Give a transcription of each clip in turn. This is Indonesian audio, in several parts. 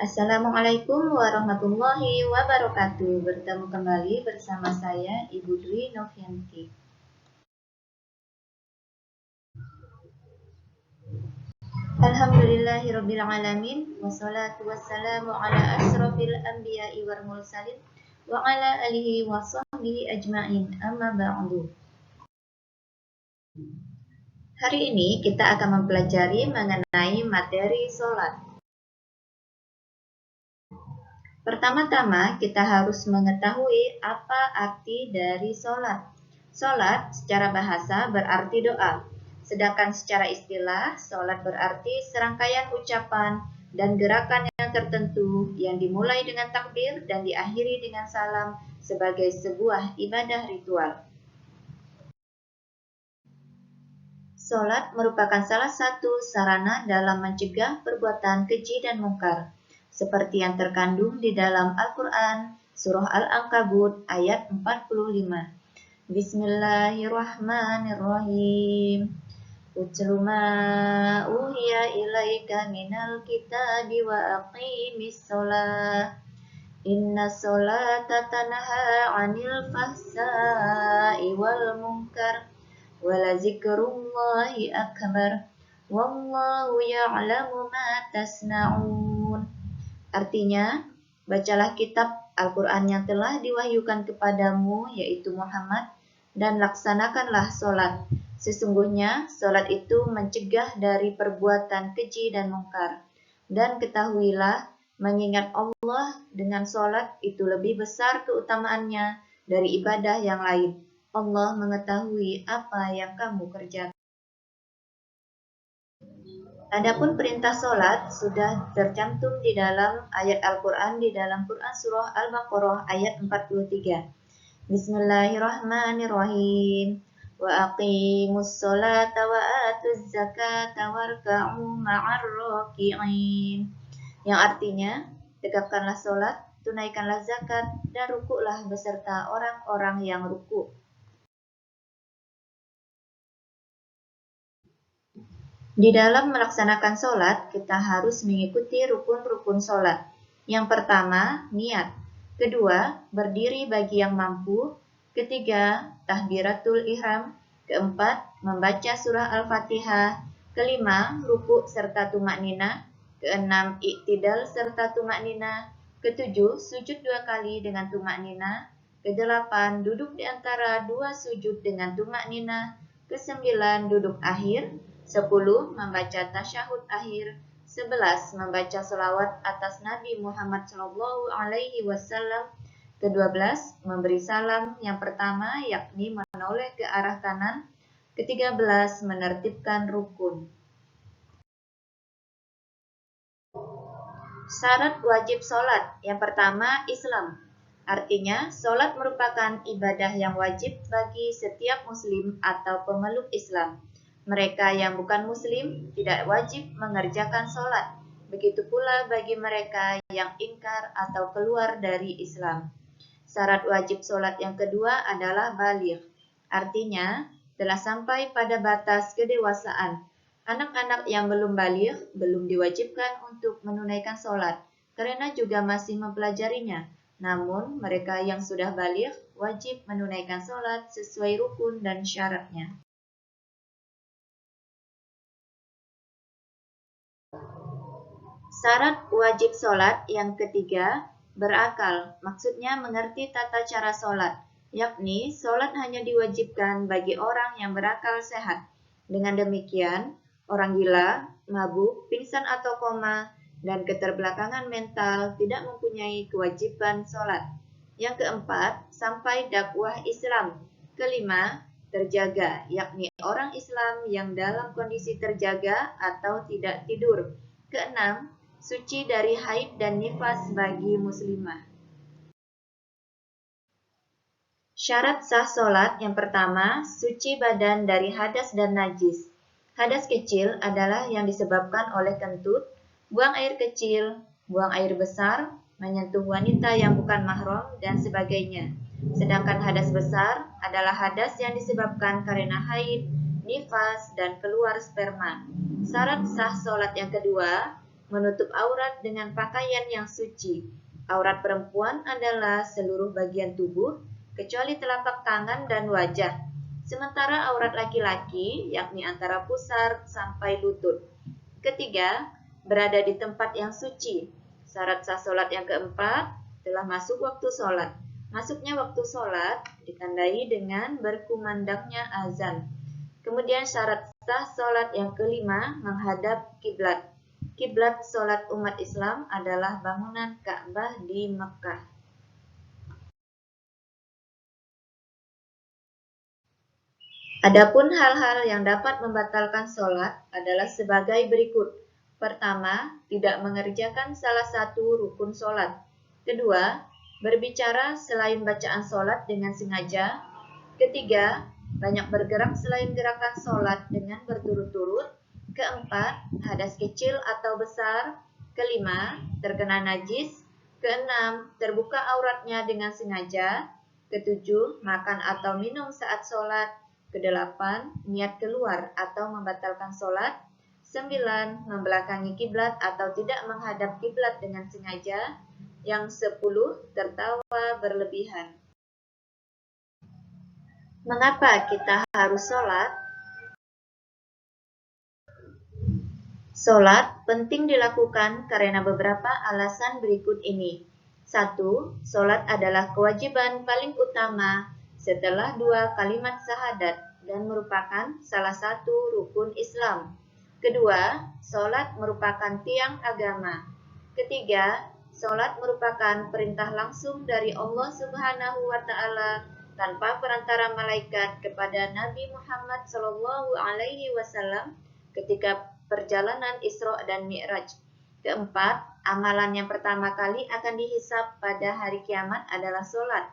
Assalamualaikum warahmatullahi wabarakatuh. Bertemu kembali bersama saya Ibu Dwi Novianti. Alhamdulillahirabbil alamin wassalatu wassalamu ala asrofil anbiya'i wal mursalin wa ala alihi wa sahbihi ajmain. Amma ba'du. Hari ini kita akan mempelajari mengenai materi sholat. Pertama-tama kita harus mengetahui apa arti dari sholat. Sholat secara bahasa berarti doa, sedangkan secara istilah sholat berarti serangkaian ucapan dan gerakan yang tertentu yang dimulai dengan takbir dan diakhiri dengan salam sebagai sebuah ibadah ritual. Sholat merupakan salah satu sarana dalam mencegah perbuatan keji dan mungkar, seperti yang terkandung di dalam Al-Quran, Surah Al-Ankabut ayat 45. Bismillahirrahmanirrahim. Utlu ma uhiya ilaika minal kitabi wa aqimis sholah. Inna sholata tanha 'anil fahsya'i wal munkar. Walazikrullahi akbar. Wallahu ya'lamu ma tasna'un. Artinya, bacalah kitab Al-Quran yang telah diwahyukan kepadamu, yaitu Muhammad, dan laksanakanlah sholat. Sesungguhnya, sholat itu mencegah dari perbuatan keji dan mungkar. Dan ketahuilah, mengingat Allah dengan sholat itu lebih besar keutamaannya dari ibadah yang lain. Allah mengetahui apa yang kamu kerjakan. Adapun perintah sholat sudah tercantum di dalam ayat Al-Quran di dalam Quran Surah Al-Baqarah ayat 43. Bismillahirrahmanirrahim. Wa aqimus sholata wa atuz zakata warka'u ma'ar raki'in. Yang artinya, tegakkanlah sholat, tunaikanlah zakat, dan rukuklah beserta orang-orang yang rukuk. Di dalam melaksanakan sholat, kita harus mengikuti rukun-rukun sholat. Yang pertama, niat. Kedua, berdiri bagi yang mampu. Ketiga, tahbiratul ihram. Keempat, membaca surah Al-Fatihah. Kelima, rukuk serta tumakninah. Keenam, iktidal serta tumakninah. Ketujuh, sujud 2 kali dengan tumakninah. Kedelapan, duduk di antara 2 sujud dengan tumakninah. Kesembilan, duduk akhir. 10. Membaca tasyahud akhir. 11. Membaca selawat atas Nabi Muhammad SAW. Ke-12. Memberi salam yang pertama, yakni menoleh ke arah kanan. Ke-13. Menertibkan rukun. Syarat wajib sholat. Yang pertama, Islam. Artinya, sholat merupakan ibadah yang wajib bagi setiap muslim atau pemeluk Islam. Mereka yang bukan muslim tidak wajib mengerjakan sholat. Begitu pula bagi mereka yang ingkar atau keluar dari Islam. Syarat wajib sholat yang kedua adalah baligh. Artinya, telah sampai pada batas kedewasaan. Anak-anak yang belum baligh belum diwajibkan untuk menunaikan sholat, karena juga masih mempelajarinya. Namun, mereka yang sudah baligh wajib menunaikan sholat sesuai rukun dan syaratnya. Syarat wajib sholat yang ketiga, berakal. Maksudnya mengerti tata cara sholat, yakni sholat hanya diwajibkan bagi orang yang berakal sehat. Dengan demikian, orang gila, mabuk, pingsan atau koma, dan keterbelakangan mental tidak mempunyai kewajiban sholat. Yang keempat, sampai dakwah Islam. Kelima, terjaga, yakni orang Islam yang dalam kondisi terjaga atau tidak tidur. Keenam, suci dari haid dan nifas bagi muslimah. Syarat sah sholat yang pertama, suci badan dari hadas dan najis. Hadas kecil adalah yang disebabkan oleh kentut, buang air kecil, buang air besar, menyentuh wanita yang bukan mahram, dan sebagainya. Sedangkan hadas besar adalah hadas yang disebabkan karena haid, nifas, dan keluar sperma. Syarat sah sholat yang kedua, menutup aurat dengan pakaian yang suci. Aurat perempuan adalah seluruh bagian tubuh, kecuali telapak tangan dan wajah. Sementara aurat laki-laki, yakni antara pusar sampai lutut. Ketiga, berada di tempat yang suci. Syarat sah sholat yang keempat, telah masuk waktu sholat. Masuknya waktu sholat ditandai dengan berkumandangnya azan. Kemudian syarat sah sholat yang kelima, menghadap kiblat. Kiblat sholat umat Islam adalah bangunan Ka'bah di Mekah. Adapun hal-hal yang dapat membatalkan sholat adalah sebagai berikut. Pertama, tidak mengerjakan salah satu rukun sholat. Kedua, berbicara selain bacaan sholat dengan sengaja. Ketiga, banyak bergerak selain gerakan sholat dengan berturut-turut. Keempat, hadas kecil atau besar. Kelima, terkena najis. Keenam, terbuka auratnya dengan sengaja. Ketujuh, makan atau minum saat sholat. Kedelapan, niat keluar atau membatalkan sholat. 9. Membelakangi kiblat atau tidak menghadap kiblat dengan sengaja. Yang 10. Tertawa berlebihan. Mengapa kita harus sholat? Sholat penting dilakukan karena beberapa alasan berikut ini. 1. Sholat adalah kewajiban paling utama setelah 2 kalimat syahadat dan merupakan salah satu rukun Islam. Kedua, sholat merupakan tiang agama. Ketiga, sholat merupakan perintah langsung dari Allah Subhanahu wa Ta'ala tanpa perantara malaikat kepada Nabi Muhammad SAW ketika perjalanan Isra dan Mi'raj. Keempat, amalan yang pertama kali akan dihisab pada hari kiamat adalah sholat.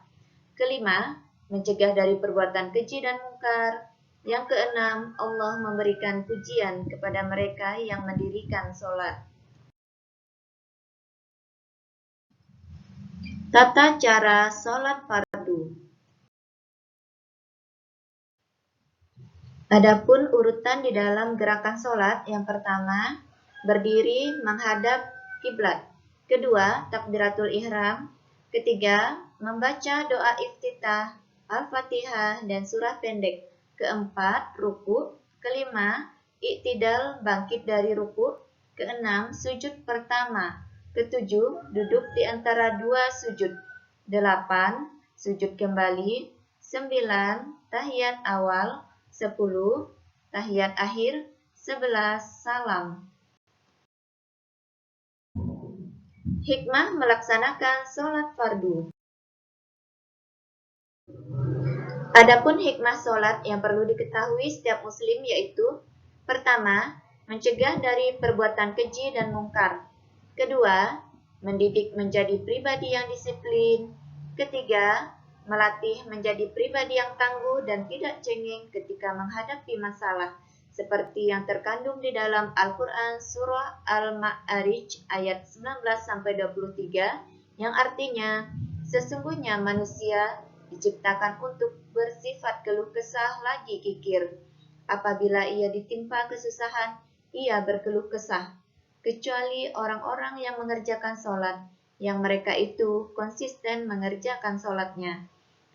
Kelima, mencegah dari perbuatan keji dan mungkar. Yang keenam, Allah memberikan pujian kepada mereka yang mendirikan sholat. Tata cara sholat fardu. Adapun urutan di dalam gerakan sholat, yang pertama, berdiri menghadap kiblat. Kedua, takbiratul ihram. Ketiga, membaca doa iftitah, al-fatihah, dan surah pendek. Keempat, ruku. Kelima, iktidal, bangkit dari ruku. Keenam, sujud pertama. Ketujuh, duduk di antara dua sujud. 8. Sujud kembali. 9. Tahiyat awal. 10. Tahiyat akhir. 11. Salam. Hikmah melaksanakan sholat fardu. Adapun hikmah sholat yang perlu diketahui setiap muslim yaitu: pertama, mencegah dari perbuatan keji dan mungkar. Kedua, mendidik menjadi pribadi yang disiplin. Ketiga, melatih menjadi pribadi yang tangguh dan tidak cengeng ketika menghadapi masalah, seperti yang terkandung di dalam Al-Quran Surah Al-Ma'arij ayat 19-23, yang artinya, sesungguhnya manusia diciptakan untuk bersifat keluh kesah lagi kikir. Apabila ia ditimpa kesusahan, ia berkeluh kesah. Kecuali orang-orang yang mengerjakan sholat, yang mereka itu konsisten mengerjakan sholatnya.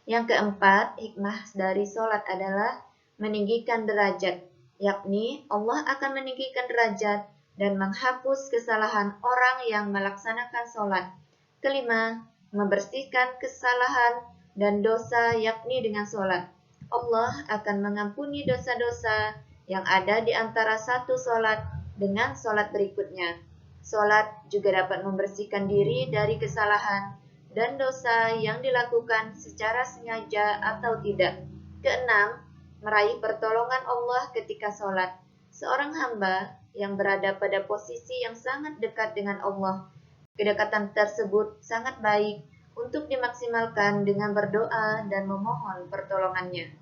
Yang keempat, hikmah dari sholat adalah meninggikan derajat, yakni Allah akan meninggikan derajat dan menghapus kesalahan orang yang melaksanakan sholat. Kelima, membersihkan kesalahan dan dosa yakni dengan sholat. Allah akan mengampuni dosa-dosa yang ada di antara satu sholat dengan sholat berikutnya. Sholat juga dapat membersihkan diri dari kesalahan dan dosa yang dilakukan secara sengaja atau tidak. Keenam, meraih pertolongan Allah ketika sholat. Seorang hamba yang berada pada posisi yang sangat dekat dengan Allah. Kedekatan tersebut sangat baik untuk dimaksimalkan dengan berdoa dan memohon pertolongannya.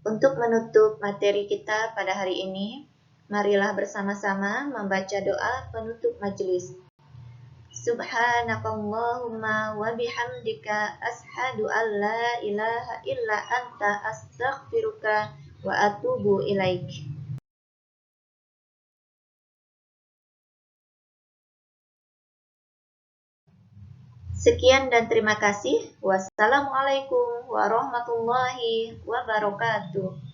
Untuk menutup materi kita pada hari ini, marilah bersama-sama membaca doa penutup majelis. Subhanakallahumma wa bihamdika ashhadu an la ilaha illa anta astaghfiruka wa atubu ilaik. Sekian dan terima kasih. Wassalamualaikum warahmatullahi wabarakatuh.